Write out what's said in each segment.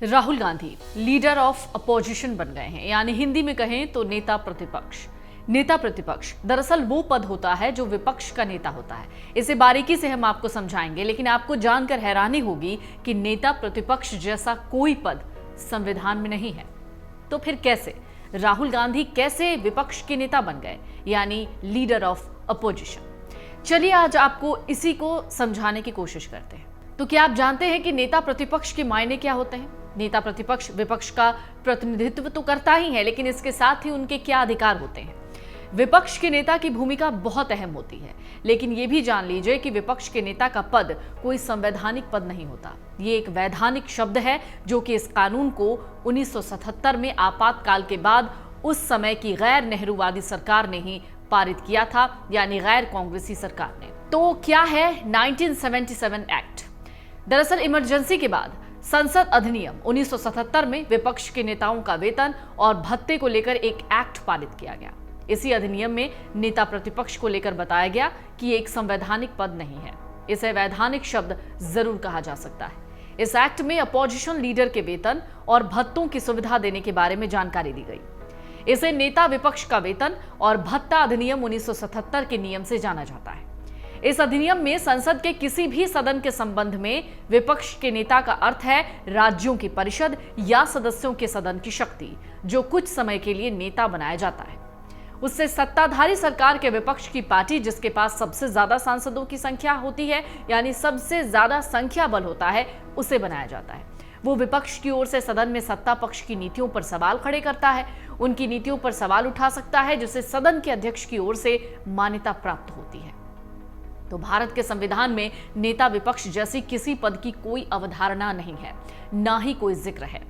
Rahul Gandhi leader of opposition बन गए हैं, यानी हिंदी में कहें तो नेता प्रतिपक्ष। नेता प्रतिपक्ष दरअसल वो पद होता है जो विपक्ष का नेता होता है। इसे बारीकी से हम आपको समझाएंगे, लेकिन आपको जानकर हैरानी होगी कि नेता प्रतिपक्ष जैसा कोई पद संविधान में नहीं है। तो फिर कैसे राहुल गांधी कैसे विपक्ष के नेता बन गए, यानी लीडर ऑफ अपोजिशन? चलिए आज आपको इसी को समझाने की कोशिश करते हैं। तो क्या आप जानते हैं कि नेता प्रतिपक्ष के मायने क्या होते हैं? नेता प्रतिपक्ष विपक्ष का प्रतिनिधित्व तो करता ही है, लेकिन इसके साथ ही उनके क्या अधिकार होते हैं? विपक्ष के नेता की भूमिका बहुत अहम होती है, लेकिन यह भी जान लीजिए कि विपक्ष के नेता का पद कोई संवैधानिक पद नहीं होता। ये एक वैधानिक शब्द है जो कि इस कानून को 1977 में आपातकाल के बाद उस समय की गैर नेहरूवादी सरकार ने ही पारित किया था, यानी गैर कांग्रेसी सरकार ने। तो क्या है 1977 एक्ट? दरअसल इमरजेंसी के बाद संसद अधिनियम 1977 में विपक्ष के नेताओं का वेतन और भत्ते को लेकर एक एक्ट पारित किया गया। इसी अधिनियम में नेता प्रतिपक्ष को लेकर बताया गया कि एक संवैधानिक पद नहीं है, इसे वैधानिक शब्द जरूर कहा जा सकता है। इस एक्ट में अपोजिशन लीडर के वेतन और भत्तों की सुविधा देने के बारे में जानकारी दी गई। इसे नेता विपक्ष का वेतन और भत्ता अधिनियम 1977 के नियम से जाना जाता है। इस अधिनियम में संसद के किसी भी सदन के संबंध में विपक्ष के नेता का अर्थ है राज्यों की परिषद या सदस्यों के सदन की शक्ति, जो कुछ समय के लिए नेता बनाया जाता है। उससे सत्ताधारी सरकार के विपक्ष की पार्टी जिसके पास सबसे ज्यादा सांसदों की संख्या होती है, यानी सबसे ज्यादा संख्या बल होता है, उसे बनाया जाता है। वो विपक्ष की ओर से सदन में सत्ता पक्ष की नीतियों पर सवाल खड़े करता है, उनकी नीतियों पर सवाल उठा सकता है, जिसे सदन के अध्यक्ष की ओर से मान्यता प्राप्त होती है। तो भारत के संविधान में नेता विपक्ष जैसी किसी पद की कोई अवधारणा नहीं है, ना ही कोई जिक्र है।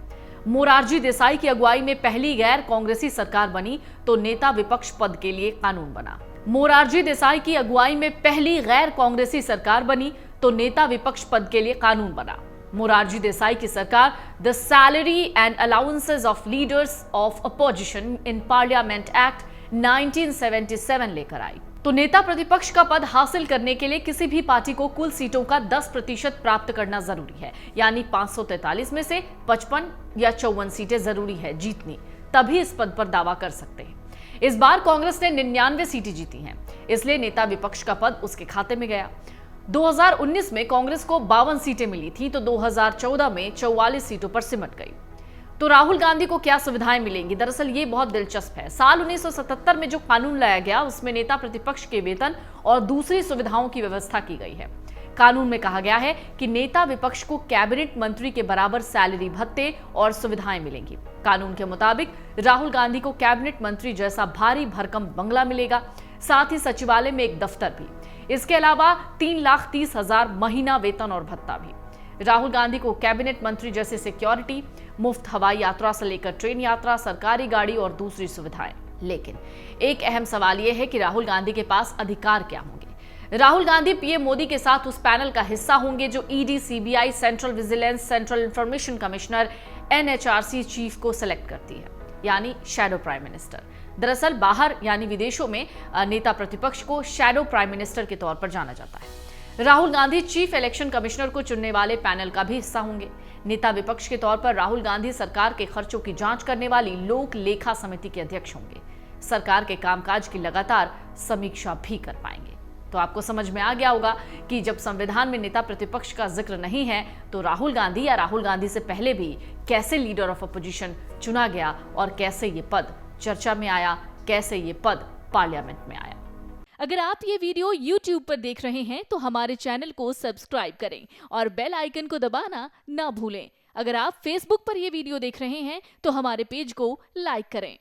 मोरारजी देसाई की अगुवाई में पहली गैर कांग्रेसी सरकार बनी तो नेता विपक्ष पद के लिए कानून बना। मोरारजी देसाई की अगुवाई में पहली गैर कांग्रेसी सरकार बनी तो नेता विपक्ष पद के लिए कानून बना। मोरारजी देसाई की सरकार the salary and allowances of leaders of opposition in parliament act 1977 लेकर आई। तो नेता प्रतिपक्ष का पद हासिल करने के लिए किसी भी पार्टी को कुल सीटों का 10% प्राप्त करना जरूरी है, यानी 543 में से 55 या 54 सीटें जरूरी है जीतनी, तभी इस पद पर दावा कर सकते हैं। इस बार कांग्रेस ने 99 सीटें जीती हैं, इसलिए नेता विपक्ष का पद उसके खाते में गया। 2019 में कांग्रेस को 52 सीटें मिली थी तो 2014 में 44 सीटों पर सिमट गई। तो राहुल गांधी को क्या सुविधाएं मिलेंगी? दरअसल ये बहुत दिलचस्प है। साल 1977 में जो कानून लाया गया उसमें नेता प्रतिपक्ष के वेतन और दूसरी सुविधाओं की व्यवस्था की गई है। कानून में कहा गया है कि नेता विपक्ष को कैबिनेट मंत्री के बराबर सैलरी, भत्ते और सुविधाएं मिलेंगी। कानून के मुताबिक राहुल गांधी को कैबिनेट मंत्री जैसा भारी भरकम बंगला मिलेगा, साथ ही सचिवालय में एक दफ्तर भी। इसके अलावा 3,30,000 महीना वेतन और भत्ता भी। राहुल गांधी को कैबिनेट मंत्री जैसे सिक्योरिटी, मुफ्त हवाई यात्रा से लेकर ट्रेन यात्रा, सरकारी गाड़ी और दूसरी सुविधाएं। लेकिन एक अहम सवाल यह है कि राहुल गांधी के पास अधिकार क्या होंगे? राहुल गांधी पीएम मोदी के साथ उस पैनल का हिस्सा होंगे जो ED, CBI, central vigilance, central information commissioner, NHRC chief को सिलेक्ट करती है, यानी शैडो प्राइम मिनिस्टर। दरअसल बाहर यानी विदेशों में नेता प्रतिपक्ष को शैडो प्राइम मिनिस्टर के तौर पर जाना जाता है। Rahul Gandhi chief election commissioner को चुनने वाले पैनल का भी हिस्सा होंगे। नेता विपक्ष के तौर पर राहुल गांधी सरकार के खर्चों की जांच करने वाली लोक लेखा समिति के अध्यक्ष होंगे। सरकार के कामकाज की लगातार समीक्षा भी कर पाएंगे। तो आपको समझ में आ गया होगा कि जब संविधान में नेता प्रतिपक्ष का जिक्र नहीं है तो राहुल गांधी या राहुल गांधी से पहले भी कैसे लीडर ऑफ अपोजिशन चुना गया और कैसे ये पद चर्चा में आया, कैसे ये पद पार्लियामेंट में आया। अगर आप ये वीडियो YouTube पर देख रहे हैं तो हमारे चैनल को सब्सक्राइब करें और बेल आइकन को दबाना ना भूलें। अगर आप Facebook पर ये वीडियो देख रहे हैं तो हमारे पेज को लाइक करें।